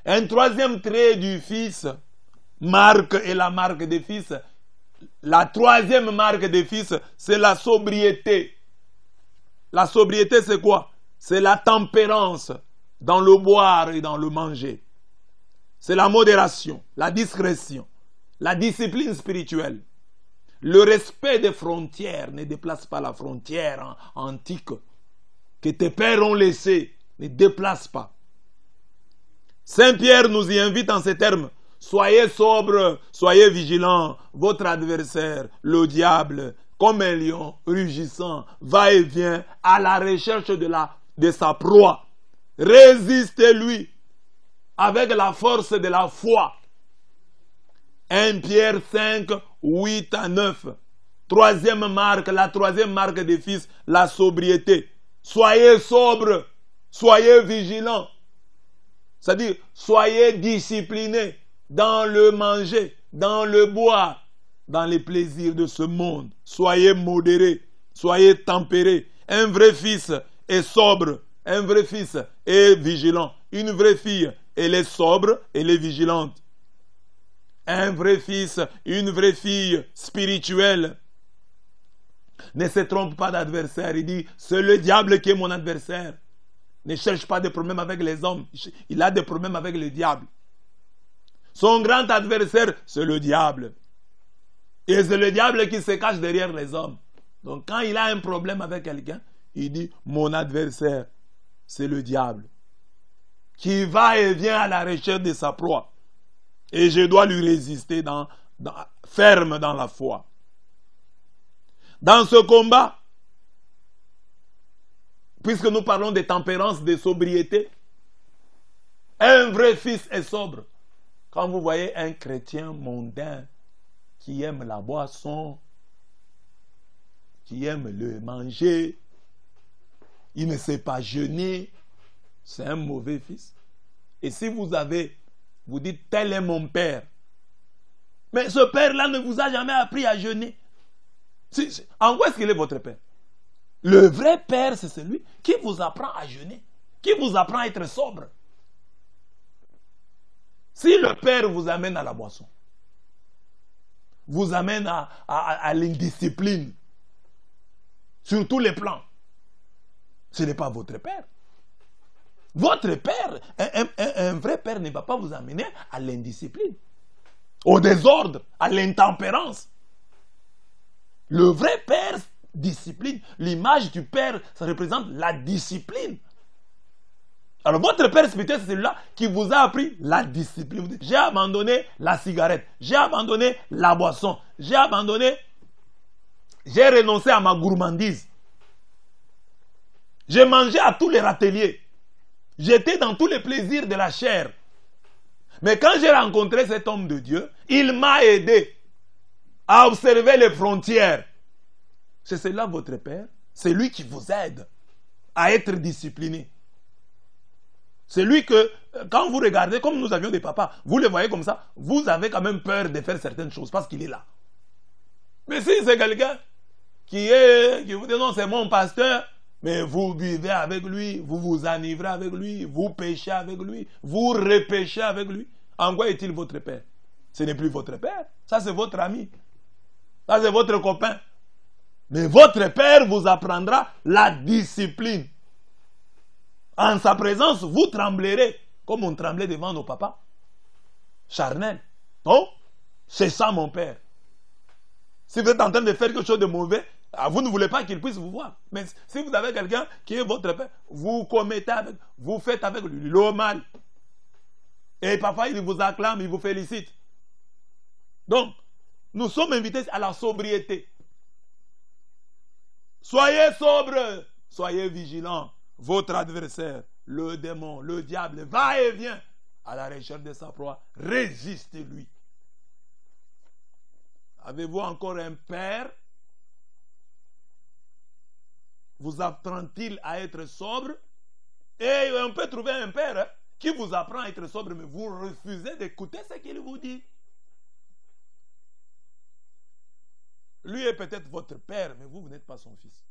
Un troisième trait du Fils, marque et la marque des fils. La troisième marque des fils, c'est la sobriété. La sobriété, c'est quoi? C'est la tempérance dans le boire et dans le manger. C'est la modération, la discrétion, la discipline spirituelle. Le respect des frontières, ne déplace pas la frontière antique que tes pères ont laissée, ne déplace pas. Saint Pierre nous y invite en ces termes. Soyez sobres, soyez vigilants. Votre adversaire, le diable, comme un lion rugissant, va et vient à la recherche de sa proie. Résistez-lui avec la force de la foi. 1 Pierre 5, 8 à 9. Troisième marque, la troisième marque des fils, la sobriété. Soyez sobres, soyez vigilants. C'est-à-dire, soyez disciplinés dans le manger, dans le boire, dans les plaisirs de ce monde. Soyez modérés, soyez tempérés. Un vrai fils est sobre, un vrai fils est vigilant. Une vraie fille, elle est sobre, elle est vigilante. Un vrai fils, une vraie fille spirituelle ne se trompe pas d'adversaire. Il dit, c'est le diable qui est mon adversaire. Ne cherche pas de problèmes avec les hommes. Il a des problèmes avec le diable. Son grand adversaire, c'est le diable. Et c'est le diable qui se cache derrière les hommes. Donc quand il a un problème avec quelqu'un, il dit, mon adversaire, c'est le diable. Qui va et vient à la recherche de sa proie. Et je dois lui résister ferme dans la foi. Dans ce combat, puisque nous parlons de tempérance, de sobriété, un vrai fils est sobre. Quand vous voyez un chrétien mondain qui aime la boisson, qui aime le manger, il ne sait pas jeûner, c'est un mauvais fils. Et si vous dites, tel est mon père, mais ce père-là ne vous a jamais appris à jeûner. En quoi est-ce qu'il est votre père? Le vrai père, c'est celui qui vous apprend à jeûner, qui vous apprend à être sobre. Si le père vous amène à la boisson, vous amène à l'indiscipline, sur tous les plans, ce n'est pas votre père. Votre père, un vrai père ne va pas vous amener à l'indiscipline, au désordre, à l'intempérance. Le vrai père discipline. L'image du père, ça représente la discipline. Alors votre père spirituel, c'est celui-là qui vous a appris la discipline. Vous dites, j'ai abandonné la cigarette, j'ai abandonné la boisson, j'ai renoncé à ma gourmandise. J'ai mangé à tous les râteliers. J'étais dans tous les plaisirs de la chair. Mais quand j'ai rencontré cet homme de Dieu, il m'a aidé à observer les frontières. C'est cela votre père. C'est lui qui vous aide à être discipliné. C'est lui que, quand vous regardez, comme nous avions des papas, vous les voyez comme ça, vous avez quand même peur de faire certaines choses parce qu'il est là. Mais si c'est quelqu'un qui vous dit non, c'est mon pasteur, mais vous buvez avec lui, vous vous enivrez avec lui, vous péchez avec lui, vous repêchez avec lui, en quoi est-il votre père? Ce n'est plus votre père, ça c'est votre ami, ça c'est votre copain. Mais votre père vous apprendra la discipline. En sa présence, vous tremblerez comme on tremblait devant nos papas charnels. Non, c'est ça mon père. Si vous êtes en train de faire quelque chose de mauvais, vous ne voulez pas qu'il puisse vous voir. Mais si vous avez quelqu'un qui est votre père, vous commettez avec, vous faites avec lui le mal. Et papa, il vous acclame, il vous félicite. Donc, nous sommes invités à la sobriété. Soyez sobres, soyez vigilants. Votre adversaire, le démon, le diable, va et vient à la recherche de sa proie. Résistez-lui. Avez-vous encore un père? Vous apprend-il à être sobre? Et on peut trouver un père qui vous apprend à être sobre, mais vous refusez d'écouter ce qu'il vous dit. Lui est peut-être votre père, mais vous n'êtes pas son fils.